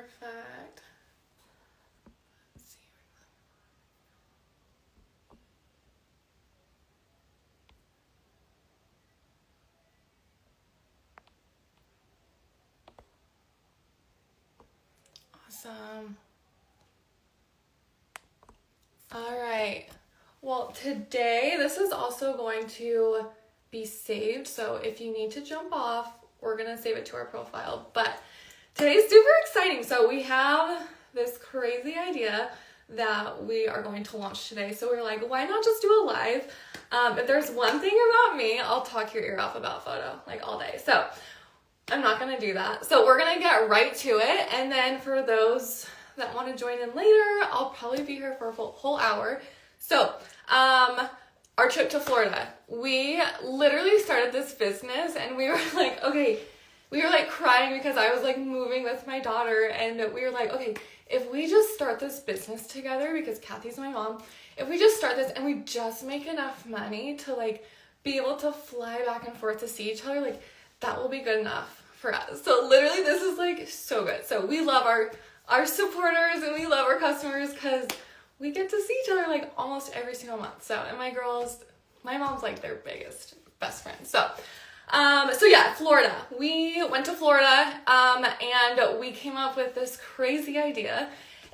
Perfect. Let's see. Awesome. All right. Well, today this is also going to be saved. So if you need to jump off, we're going to save it to our profile. But today's super exciting. So we have this crazy idea that we are going to launch today. So we're like, why not just do a live? If there's one thing about me, I'll talk your ear off about photo like all day. So I'm not going to do that. So we're going to get right to it. And then for those that want to join in later, I'll probably be here for a whole hour. So, our trip to Florida, we literally started this business and we were like, okay, we were like crying because I was like moving with my daughter and we were like, okay, if we just start this business together, because Kathy's my mom, if we just start this and we just make enough money to like be able to fly back and forth to see each other, like that will be good enough for us. So literally this is like so good. So we love our supporters and we love our customers because we get to see each other like almost every single month. So, and my girls, my mom's like their best friend. So yeah, Florida. We went to Florida, and we came up with this crazy idea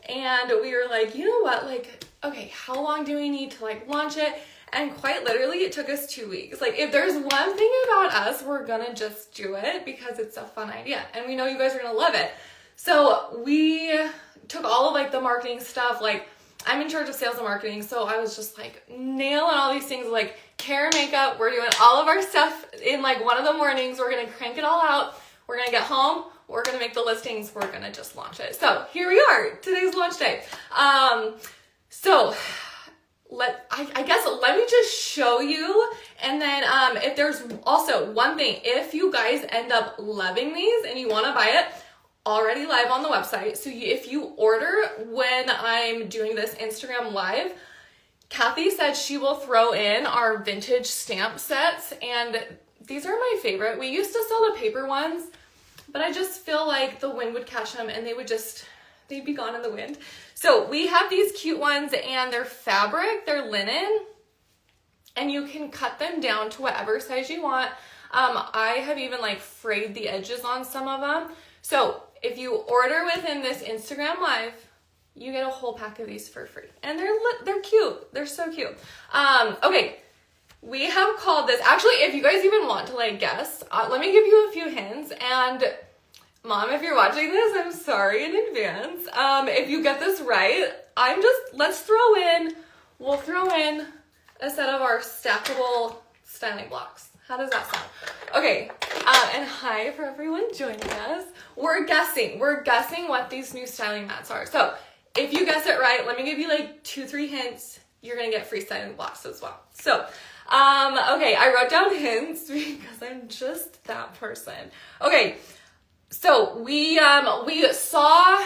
and we were like, you know what? Like, okay, how long do we need to like launch it? And quite literally it took us 2 weeks. Like if there's one thing about us, we're gonna just do it because it's a fun idea and we know you guys are gonna love it. So we took all of like the marketing stuff, like I'm in charge of sales and marketing, so I was just like nailing all these things like hair, makeup. We're doing all of our stuff in like one of the mornings. We're gonna crank it all out. We're gonna get home. We're gonna make the listings. We're gonna just launch it. So here we are. Today's launch day. So I guess let me just show you, and then if there's also one thing, if you guys end up loving these and you want to buy it, already live on the website. So if you order when I'm doing this Instagram live, Kathy said she will throw in our vintage stamp sets, and these are my favorite. We used to sell the paper ones, but I just feel like the wind would catch them and they'd be gone in the wind. So we have these cute ones and they're fabric, they're linen, and you can cut them down to whatever size you want. I have even like frayed the edges on some of them. So if you order within this Instagram live, you get a whole pack of these for free. And they're cute. They're so cute. Okay, we have called this, actually, if you guys even want to like guess, let me give you a few hints. And Mom, if you're watching this, I'm sorry in advance. If you get this right, we'll throw in a set of our stackable styling blocks. How does that sound? Okay, and hi for everyone joining us. We're guessing what these new styling mats are. So if you guess it right, let me give you like 2-3 hints. You're gonna get free styling blocks as well. So, okay, I wrote down hints because I'm just that person. Okay, so we saw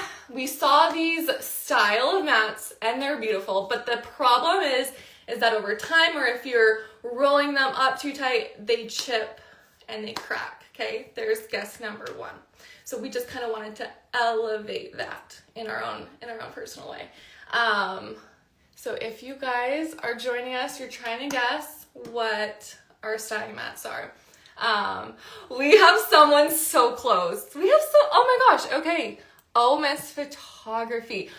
these style of mats and they're beautiful, but the problem is that over time, or if you're rolling them up too tight, they chip and they crack. Okay, there's guess number 1. So we just kind of wanted to elevate that in our own personal way. So if you guys are joining us, you're trying to guess what our styling mats are. We have someone so close. Oh my gosh, okay. Oh, Miss Photography.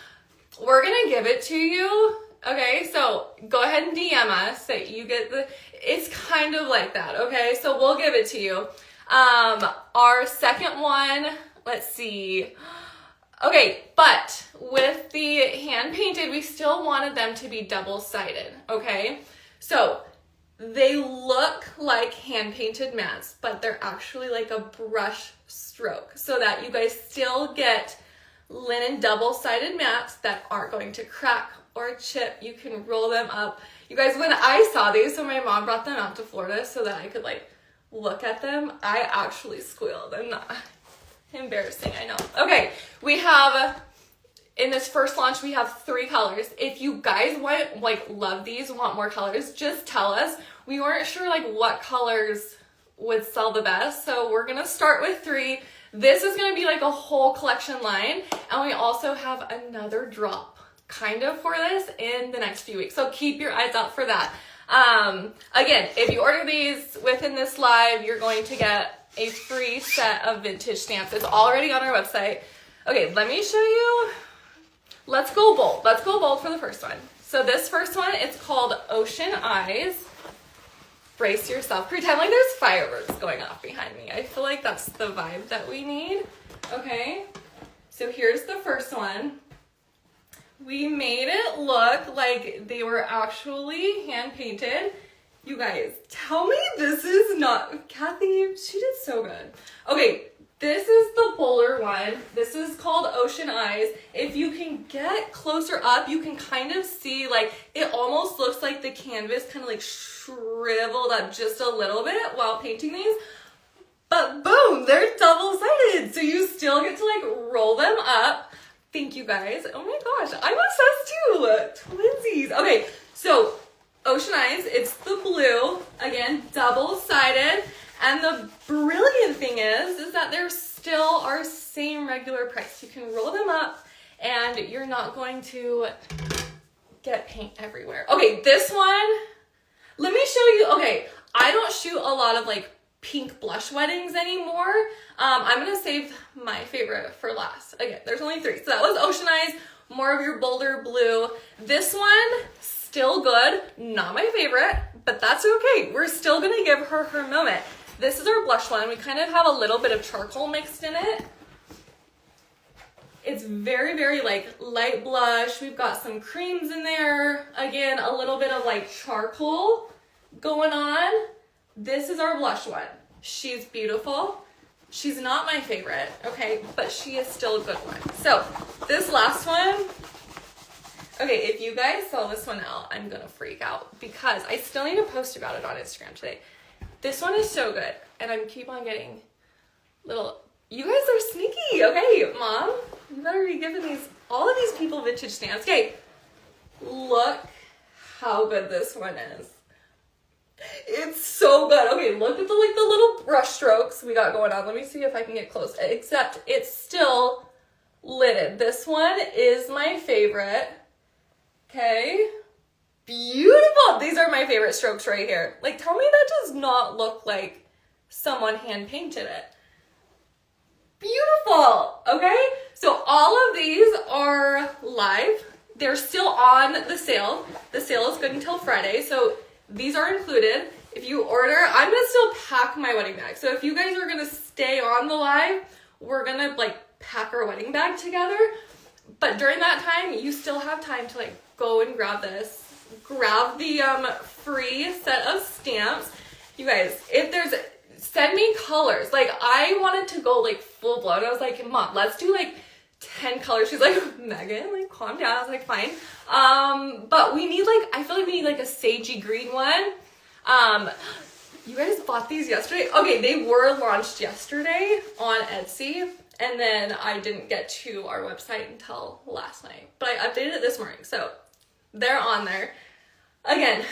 We're gonna give it to you. Okay, so go ahead and DM us that you get it's kind of like that, okay? So we'll give it to you. Our second one, let's see. Okay, but with the hand painted, we still wanted them to be double-sided, okay? So they look like hand painted mats, but they're actually like a brush stroke so that you guys still get linen double-sided mats that aren't going to crack or chip. You can roll them up. You guys, when I saw these, so my mom brought them out to Florida so that I could like look at them, I actually squealed. I'm not embarrassing, I know. Okay, we have, in this first launch, we have 3 colors. If you guys love these, want more colors, just tell us. We weren't sure like what colors would sell the best, so we're gonna start with 3. This is going to be like a whole collection line, and we also have another drop kind of for this in the next few weeks. So keep your eyes out for that. Again, if you order these within this live, you're going to get a free set of vintage stamps. It's already on our website. Okay, let me show you. Let's go bold. Let's go bold for the first one. So this first one, it's called Ocean Eyes. Brace yourself. Pretend like there's fireworks going off behind me. I feel like that's the vibe that we need. Okay, so here's the first one. We made it look like they were actually hand painted. You guys, tell me this is not, Kathy, she did so good. Okay, this is the polar one. This is called Ocean Eyes. If you can get closer up, you can kind of see, like, it almost looks like the canvas kind of like shriveled up just a little bit while painting these. But boom, they're double-sided. So you still get to like roll them up. Thank you guys. Oh my gosh, I'm obsessed too. Twinsies. Okay, so Ocean Eyes, it's the blue. Again, double-sided. And the brilliant thing is that they're still our same regular price. You can roll them up and you're not going to get paint everywhere. Okay, this one, let me show you. Okay, I don't shoot a lot of like pink blush weddings anymore. I'm gonna save my favorite for last. Again, there's only 3. So that was Ocean Eyes, more of your bolder blue. This one, still good, not my favorite, but that's okay. We're still gonna give her her moment. This is our blush one. We kind of have a little bit of charcoal mixed in it. It's very, very like light blush. We've got some creams in there. Again, a little bit of like charcoal going on. This is our blush one. She's beautiful. She's not my favorite, okay, but she is still a good one. So this last one, okay, if you guys saw this one out, I'm gonna freak out because I still need to post about it on Instagram today. This one is so good, and I keep on getting little, you guys are sneaky, okay, Mom, you better be giving all of these people vintage stamps. Okay, look how good this one is. It's so good. Okay, look at the little brush strokes we got going on. Let me see if I can get close. Except it's still lidded. This one is my favorite. Okay. Beautiful. These are my favorite strokes right here. Like, tell me that does not look like someone hand painted it. Beautiful. Okay. So all of these are live. They're still on the sale. The sale is good until Friday. So these are included. If you order, I'm gonna still pack my wedding bag. So if you guys are gonna stay on the live, we're gonna like pack our wedding bag together. But during that time, you still have time to like go and grab this. Grab the free set of stamps. You guys, if there's, send me colors. Like I wanted to go like full blown. I was like, Mom, let's do like 10 colors. She's like, Megan, like calm down. I was like, fine. But we need like, I feel like we need like a sagey green one. You guys bought these yesterday? Okay, they were launched yesterday on Etsy, and then I didn't get to our website until last night. But I updated it this morning, so they're on there. Again,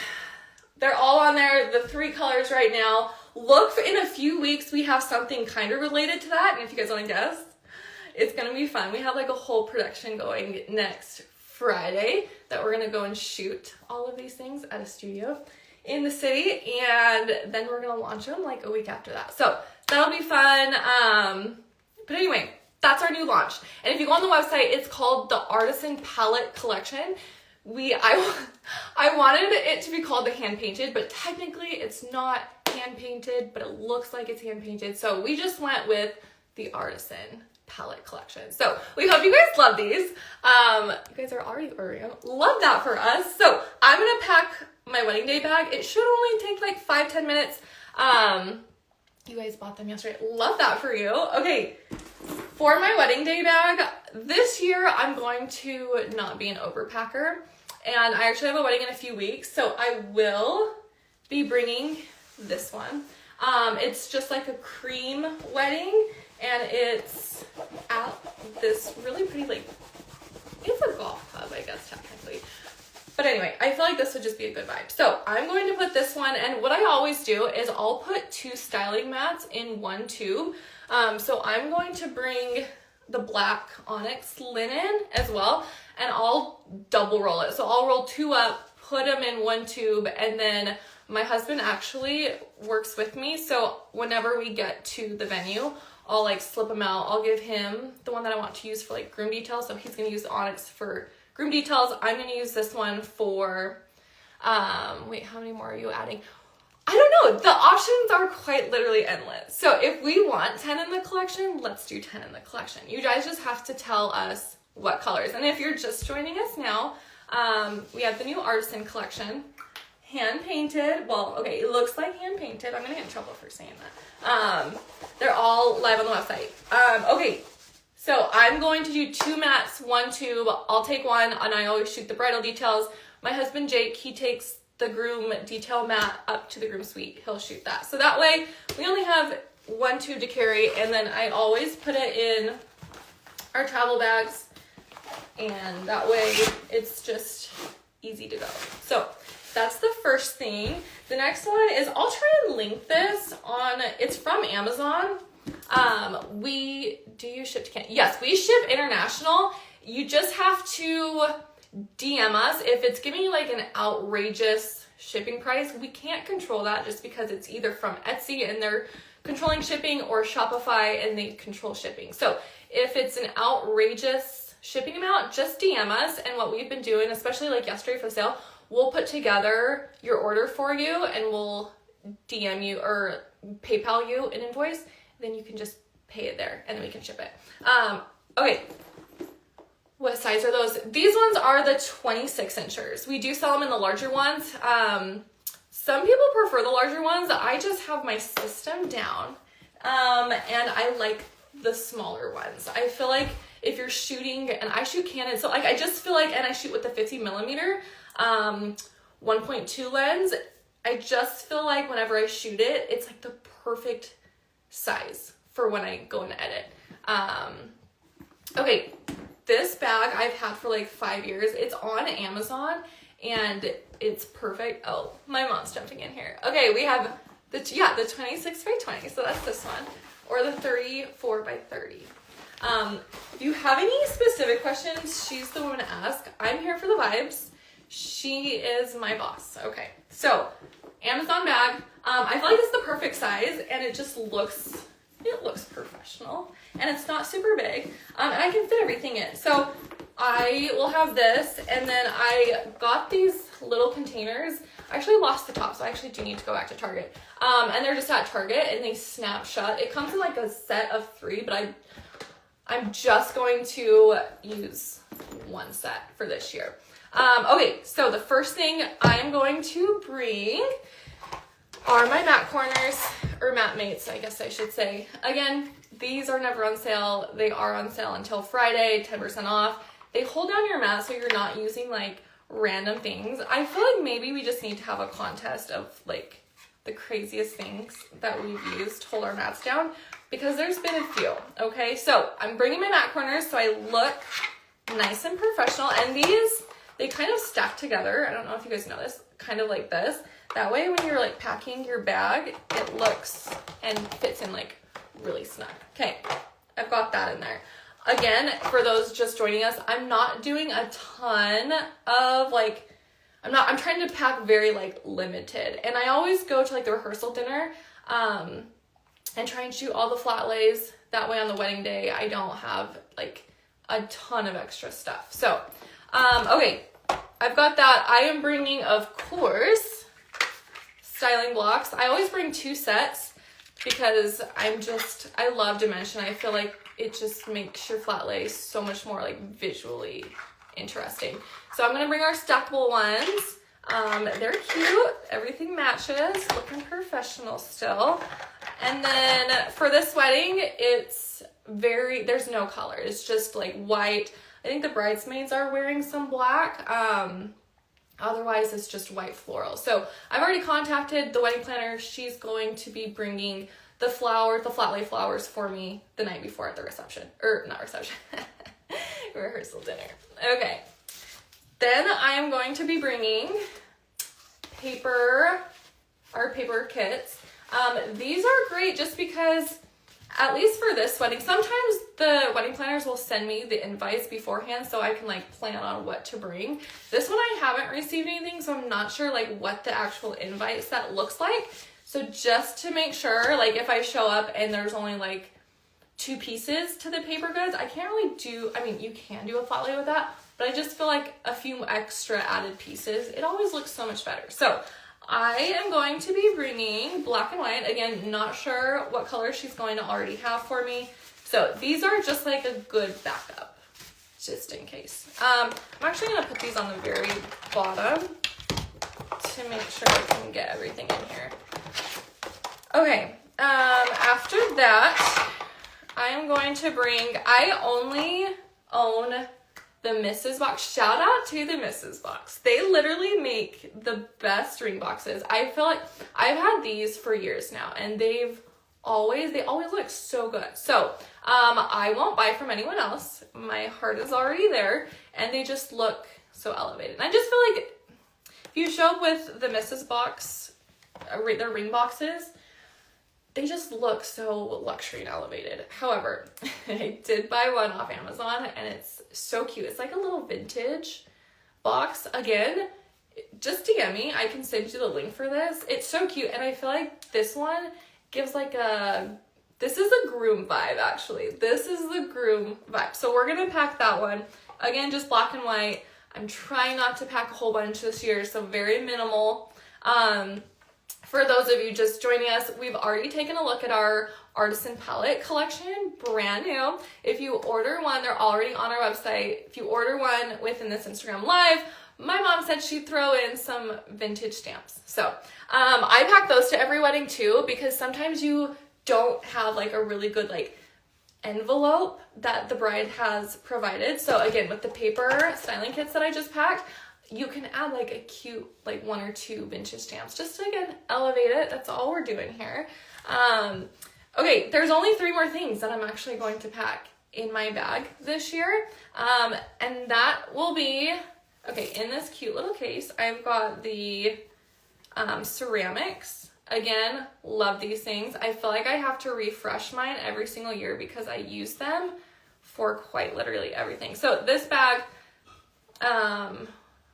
they're all on there, the 3 colors right now. Look for, in a few weeks, we have something kind of related to that, and if you guys want to guess, it's going to be fun. We have like a whole production going next Friday that we're going to go and shoot all of these things at a studio in the city, and then we're going to launch them like a week after that. So that'll be fun. But anyway, that's our new launch. And if you go on the website, it's called the Artisan Palette Collection. I wanted it to be called the hand painted, but technically it's not hand painted, but it looks like it's hand painted. So we just went with the Artisan Palette Collection. So we hope you guys love these. You guys are already ordering them. Love that for us. So I'm gonna pack my wedding day bag. It should only take like 5-10 minutes. You guys bought them yesterday. Love that for you. Okay, for my wedding day bag, this year I'm going to not be an overpacker. And I actually have a wedding in a few weeks, so I will be bringing this one. It's just like a cream wedding, and it's at this really pretty, like, it's a golf club, I guess, technically. But anyway, I feel like this would just be a good vibe. So I'm going to put this one, and what I always do is I'll put 2 styling mats in one tube. So I'm going to bring the black onyx linen as well, and I'll double roll it. So I'll roll 2 up, put them in 1 tube, and then my husband actually works with me. So whenever we get to the venue, I'll like slip them out. I'll give him the one that I want to use for like groom details. So he's going to use the onyx for groom details. I'm going to use this one for, wait, how many more are you adding? I don't know. The options are quite literally endless. So if we want 10 in the collection, let's do 10 in the collection. You guys just have to tell us what colors. And if you're just joining us now, we have the new Artisan collection. Hand painted. Well, okay, it looks like hand painted. I'm going to get in trouble for saying that. They're all live on the website. Okay, so I'm going to do 2 mats, 1 tube. I'll take one, and I always shoot the bridal details. My husband, Jake, he takes the groom detail mat up to the groom suite. He'll shoot that. So that way we only have 1 tube to carry, and then I always put it in our travel bags, and that way it's just easy to go. So that's the first thing. The next one is, I'll try and link this on, it's from Amazon. Do you ship to Canada? Yes, we ship international. You just have to DM us if it's giving you like an outrageous shipping price. We can't control that just because it's either from Etsy and they're controlling shipping, or Shopify and they control shipping. So if it's an outrageous shipping amount, just DM us. And what we've been doing, especially like yesterday for the sale, we'll put together your order for you and we'll DM you or PayPal you an invoice. Then you can just pay it there and then we can ship it. Okay. What size are those? These ones are the 26 inchers. We do sell them in the larger ones. Some people prefer the larger ones. I just have my system down. And I like the smaller ones. I feel like if you're shooting, and I shoot Canon, so like I just feel like, and I shoot with the 50 millimeter 1.2 lens. I just feel like whenever I shoot it, it's like the perfect size for when I go and edit. Okay. This bag I've had for like 5 years. It's on Amazon and it's perfect. Oh, my mom's jumping in here. Okay, we have the 26 by 20. So that's this one, or the 34 by 30. If you have any specific questions, she's the woman to ask. I'm here for the vibes. She is my boss. Okay, so Amazon bag. I feel like it's the perfect size and it just looks professional, and it's not super big, and I can fit everything in. So I will have this, and then I got these little containers. I actually lost the top, so I actually do need to go back to Target. And they're just at Target, and they snap shut. It comes in like a set of 3, but I'm just going to use 1 set for this year. Okay, so the first thing I am going to bring are my mat corners, or mat mates, I guess I should say. Again, these are never on sale. They are on sale until Friday, 10% off. They hold down your mat so you're not using like random things. I feel like maybe we just need to have a contest of like the craziest things that we've used to hold our mats down, because there's been a few. Okay, so I'm bringing my mat corners so I look nice and professional, and these, they kind of stack together. I don't know if you guys know this, kind of like this. That way when you're like packing your bag, it looks and fits in like really snug. Okay, I've got that in there. Again, for those just joining us, I'm not doing a ton of like, I'm trying to pack very like limited. And I always go to like the rehearsal dinner and try and shoot all the flat lays. That way on the wedding day, I don't have like a ton of extra stuff. So, okay, I've got that. I am bringing, of course, styling blocks. I always bring 2 sets because I love dimension. I feel like it just makes your flat lay so much more like visually interesting. So I'm going to bring our stackable ones. They're cute. Everything matches. Looking professional still. And then for this wedding, there's no color. It's just like white. I think the bridesmaids are wearing some black. Otherwise, it's just white floral. So I've already contacted the wedding planner. She's going to be bringing the flat lay flowers for me the night before at the reception. Or not reception, rehearsal dinner. Okay. Then I am going to be bringing our paper kits. These are great just because at least for this wedding, sometimes the wedding planners will send me the invites beforehand so I can like plan on what to bring. This one I haven't received anything, so I'm not sure like what the actual invite set looks like. So just to make sure, like if I show up and there's only like 2 pieces to the paper goods, I can't really do, I mean, you can do a flat lay with that, but I just feel like a few extra added pieces, it always looks so much better. So I am going to be bringing black and white. Again, not sure what color she's going to already have for me. So these are just like a good backup, just in case. I'm actually going to put these on the very bottom to make sure I can get everything in here. Okay, after that, I am going to bring, I only own the Mrs. Box. Shout out to the Mrs. Box. They literally make the best ring boxes. I feel like I've had these for years now, and they always look so good. So I won't buy from anyone else. My heart is already there, and they just look so elevated. And I just feel like if you show up with the Mrs. Box, their ring boxes, they just look so luxury and elevated. However, I did buy one off Amazon, and it's so cute. It's like a little vintage box. Again, just DM me. I can send you the link for this. It's so cute, and I feel like this one gives like this is a groom vibe, actually. This is the groom vibe. So we're gonna pack that one. Again, just black and white. I'm trying not to pack a whole bunch this year, so very minimal. For those of you just joining us, we've already taken a look at our Artisan Palette collection, brand new. If you order one, they're already on our website. If you order one within this Instagram Live, my mom said she'd throw in some vintage stamps. So I pack those to every wedding too, because sometimes you don't have like a really good like envelope that the bride has provided. So again, with the paper styling kits that I just packed, you can add like a cute like 1 or 2 vintage stamps just to again elevate it. That's all we're doing here. Okay, there's only 3 more things that I'm actually going to pack in my bag this year, and that will be, okay, in this cute little case I've got the ceramics. Again, love these things. I feel like I have to refresh mine every single year because I use them for quite literally everything. So this bag,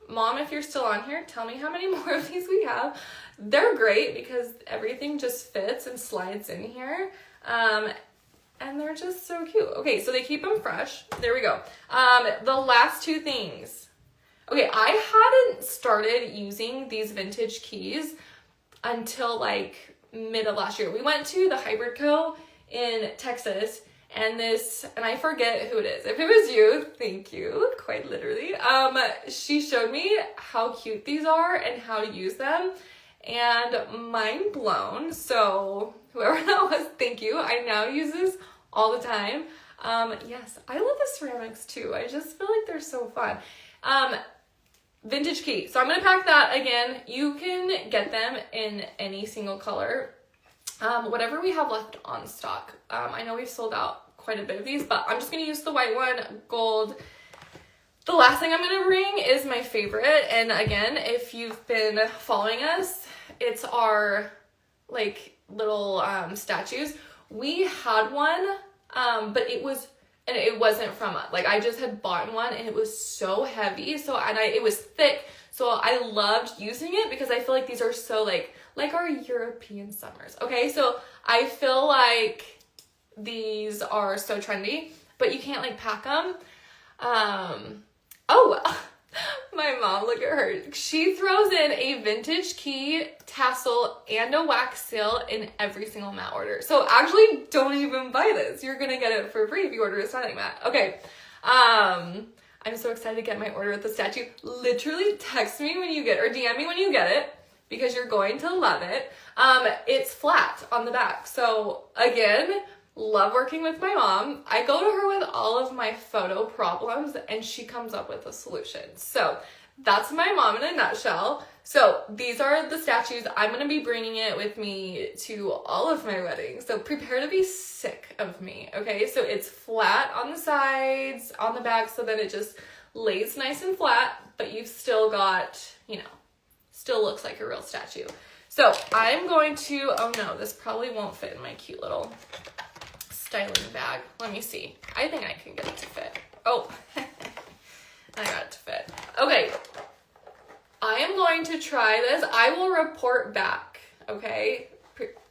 Mom, if you're still on here, tell me how many more of these we have. They're great because everything just fits and slides in here. And they're just so cute. Okay, so they keep them fresh. There we go. The last 2 things. Okay, I hadn't started using these vintage keys until like mid of last year. We went to the Hybrid Co. in Texas, and I forget who it is. If it was you, thank you, quite literally. She showed me how cute these are and how to use them, and mind blown. So whoever that was, thank you. I now use this all the time. Yes, I love the ceramics too. I just feel like they're so fun. Vintage key. So I'm gonna pack that again. You can get them in any single color. Whatever we have left on stock. I know we've sold out quite a bit of these, but I'm just going to use the white one, gold. The last thing I'm going to bring is my favorite. And again, if you've been following us, it's our like little statues. We had one, but it wasn't from us. Like I just had bought one and it was so heavy. It was thick. So I loved using it because I feel like these are so like our European summers. Okay, so I feel like these are so trendy, but you can't like pack them. Oh, my mom, look at her. She throws in a vintage key, tassel, and a wax seal in every single mat order. So actually, don't even buy this. You're gonna get it for free if you order a styling mat. Okay. I'm so excited to get my order with the statue. Literally text me when you get, or DM me when you get it, because you're going to love it. It's flat on the back. So again, love working with my mom. I go to her with all of my photo problems and she comes up with a solution. So that's my mom in a nutshell. So these are the statues. I'm going to be bringing it with me to all of my weddings. So prepare to be sick of me. Okay. So it's flat on the sides, on the back, so that it just lays nice and flat, but you've still got, still looks like a real statue. So I'm going to, oh no, this probably won't fit in my cute little styling bag. Let me see. I think I can get it to fit. Oh, I got it to fit. Okay. I am going to try this. I will report back, okay?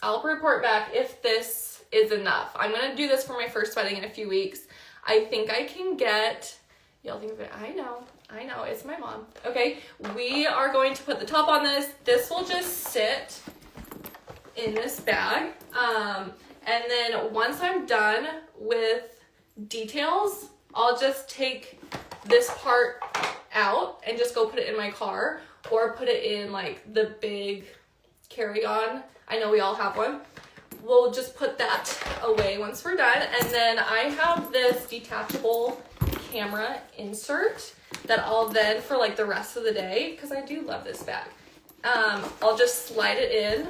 I'll report back if this is enough. I'm going to do this for my first wedding in a few weeks. I think I can get, y'all think of it, I know, it's my mom. Okay, we are going to put the top on this. This will just sit in this bag. And then once I'm done with details, I'll just take this part out and just go put it in my car or put it in like the big carry-on. I know we all have one. We'll just put that away once we're done. And then I have this detachable camera insert that I'll then, for like the rest of the day, because I do love this bag, I'll just slide it in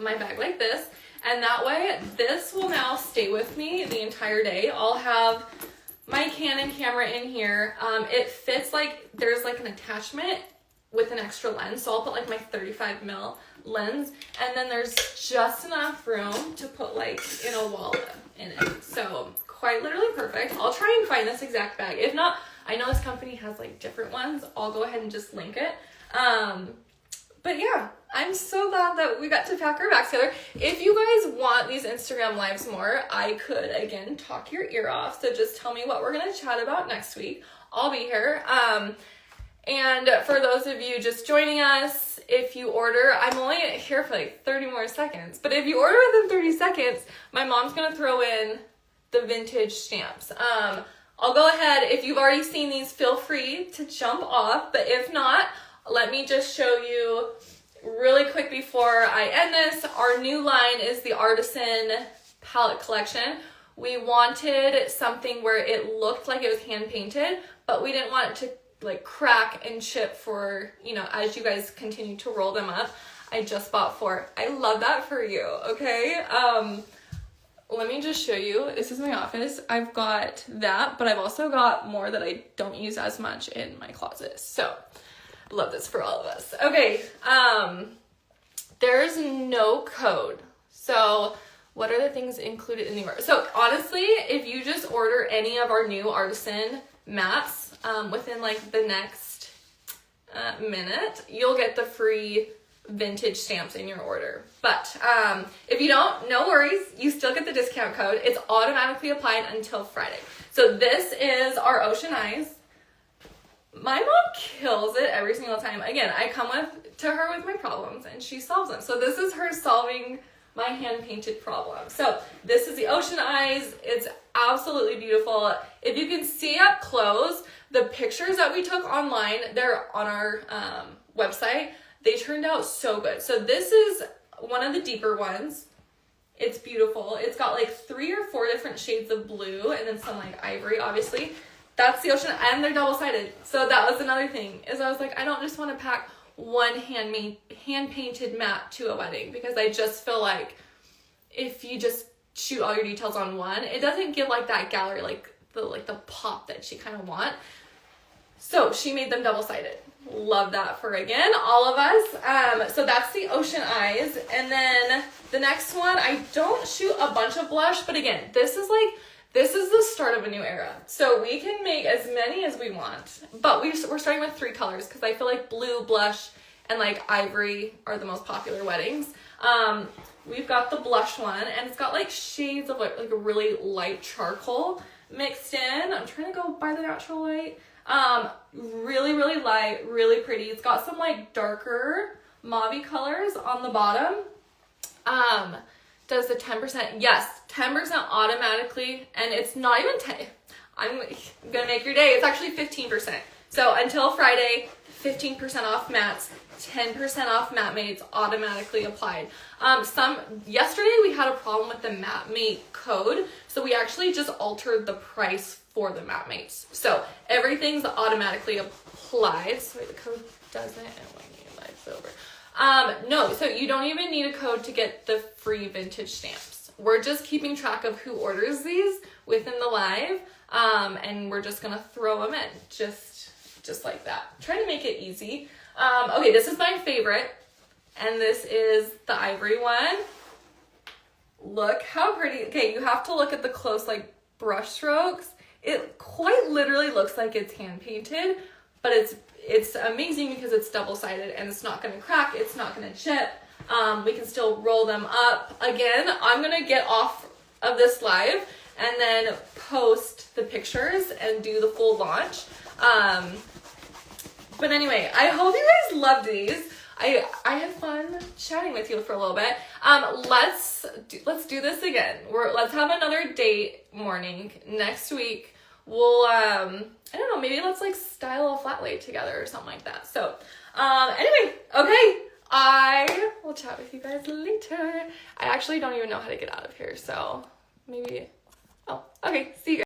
my bag like this. And that way, this will now stay with me the entire day. I'll have my Canon camera in here. It fits like, there's like an attachment with an extra lens. So I'll put like my 35mm lens. And then there's just enough room to put like in a wallet in it. So quite literally perfect. I'll try and find this exact bag. If not, I know this company has like different ones. I'll go ahead and just link it. But yeah, I'm so glad that we got to pack our bags together. If you guys want these Instagram lives more, I could, again, talk your ear off. So just tell me what we're going to chat about next week. I'll be here. And for those of you just joining us, if you order, I'm only here for like 30 more seconds. But if you order within 30 seconds, my mom's going to throw in the vintage stamps. I'll go ahead. If you've already seen these, feel free to jump off. But if not, let me just show you really quick before I end this. Our new line is the Artisan Palette Collection. We wanted something where it looked like it was hand painted, but we didn't want it to like crack and chip for, you know, as you guys continue to roll them up. I just bought 4. I love that for you, okay? Let me just show you. This is my office. I've got that, but I've also got more that I don't use as much in my closet. So love this for all of us. Okay, there's no code. So what are the things included in the order? So honestly, if you just order any of our new Artisan mats within like the next minute, you'll get the free vintage stamps in your order. But if you don't, no worries. You still get the discount code. It's automatically applied until Friday. So this is our Ocean Eyes. My mom kills it every single time. Again, I come to her with my problems and she solves them. So this is her solving my hand-painted problem. So this is the Ocean Eyes. It's absolutely beautiful. If you can see up close, the pictures that we took online, they're on our website. They turned out so good. So this is one of the deeper ones. It's beautiful. It's got like 3 or 4 different shades of blue and then some like ivory, obviously. That's the Ocean, and they're double-sided. So that was another thing, is I was like, I don't just want to pack one hand-painted mat to a wedding, because I just feel like if you just shoot all your details on one, it doesn't give like that gallery, like the pop that you kind of want. So she made them double-sided. Love that for, again, all of us. So that's the Ocean Eyes. And then the next one, I don't shoot a bunch of blush, but again, this is the start of a new era. So we can make as many as we want, but we're starting with 3 colors because I feel like blue, blush, and like ivory are the most popular weddings. We've got the blush one, and it's got like shades of like a really light charcoal mixed in. I'm trying to go by the natural light. Really, really light, really pretty. It's got some like darker mauve colors on the bottom. Does the 10%? Yes, 10% automatically, and it's not even 10. I'm gonna make your day. It's actually 15%. So until Friday, 15% off mats, 10% off mat mates automatically applied. Yesterday we had a problem with the mat mate code, so we actually just altered the price for the mat mates. So everything's automatically applied. So the code doesn't, and when you live over. No, so you don't even need a code to get the free vintage stamps. We're just keeping track of who orders these within the live, and we're just gonna throw them in, just like that. Trying to make it easy. Okay, this is my favorite, and this is the ivory one. Look how pretty. Okay, you have to look at the close like brush strokes. It quite literally looks like it's hand painted, but it's amazing because it's double-sided and it's not gonna crack, it's not gonna chip. We can still roll them up. Again, I'm gonna get off of this live and then post the pictures and do the full launch. But anyway, I hope you guys loved these. I had fun chatting with you for a little bit. Let's do this again. Let's have another date morning next week. We'll I don't know, maybe let's like style a flat lay together or something like that. So anyway, okay, I will chat with you guys later. I actually don't even know how to get out of here, so maybe okay, see you guys.